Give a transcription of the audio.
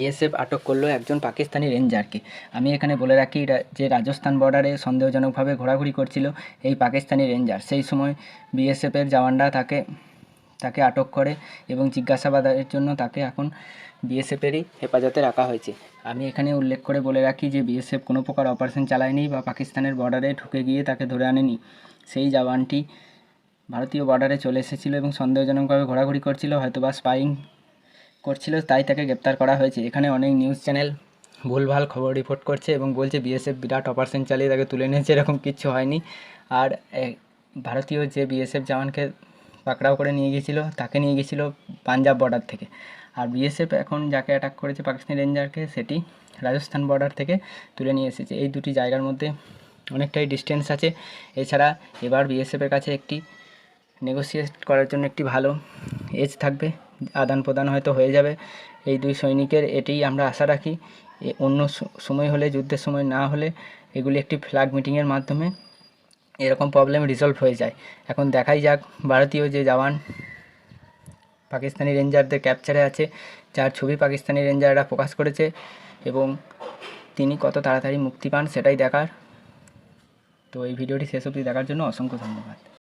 BSF আটক করলো একজন পাকিস্তানি রেঞ্জারকে। আমি এখানে বলে রাখি যে রাজস্থান বর্ডারে সন্দেহজনকভাবে ঘোরাঘুরি করছিল এই পাকিস্তানি রেঞ্জার। সেই সময় বিএসএফের জওয়ানরা তাকে আটক করে এবং জিজ্ঞাসাবাদের জন্য তাকে এখন বিএসএফেরই হেফাজতে রাখা হয়েছে। আমি এখানে উল্লেখ করে বলে রাখি যে বিএসএফ কোনো প্রকার অপারেশন চালায়নি বা পাকিস্তানের বর্ডারে ঢুকে গিয়ে তাকে ধরে আনেনি। সেই জওয়ানটি ভারতীয় বর্ডারে চলে এসেছিলো এবং সন্দেহজনকভাবে ঘোরাঘুরি করছিল, হয়তো বা স্পাইং করছিল, তাই তাকে গ্রেপ্তার করা হয়েছে। এখানে অনেক নিউজ চ্যানেল ভুলভাল খবর রিপোর্ট করছে এবং বলছে বিএসএফ বিরাট অপারেশন চালিয়ে তাকে তুলে নিয়েছে, এরকম কিচ্ছু হয়নি। আর ভারতীয় যে বিএসএফ জওয়ানকে পাকড়াও করে নিয়ে গিয়েছিলো তাকে নিয়ে গিয়েছিলো পাঞ্জাব বর্ডার থেকে। আর বিএসএফ এখন যাকে অ্যাটাক করেছে পাকিস্তানি রেঞ্জারকে, সেটি রাজস্থান বর্ডার থেকে তুলে নিয়ে এসেছে। এই দুটি জায়গার মধ্যে অনেকটাই ডিস্টেন্স আছে। এছাড়া এবার বিএসএফের কাছে একটি নেগোসিয়েট করার জন্য একটি ভালো এজ থাকবে, আদান প্রদান হয়তো হয়ে যাবে এই দুই সৈনিকের, এটিই আমরা আশা রাখি। অন্য সময় হলে, যুদ্ধের সময় না হলে, এগুলি একটি ফ্ল্যাগ মিটিংয়ের মাধ্যমে এরকম প্রবলেম রিজলভ হয়ে যায়। এখন দেখাই যাক ভারতীয় যে জওয়ান পাকিস্তানি রেঞ্জারদের ক্যাপচারে আছে, যার ছবি পাকিস্তানি রেঞ্জাররা প্রকাশ করেছে, এবং তিনি কত তাড়াতাড়ি মুক্তি পান সেটাই দেখার। তো এই ভিডিওটি শেষ অবধি দেখার জন্য অসংখ্য ধন্যবাদ।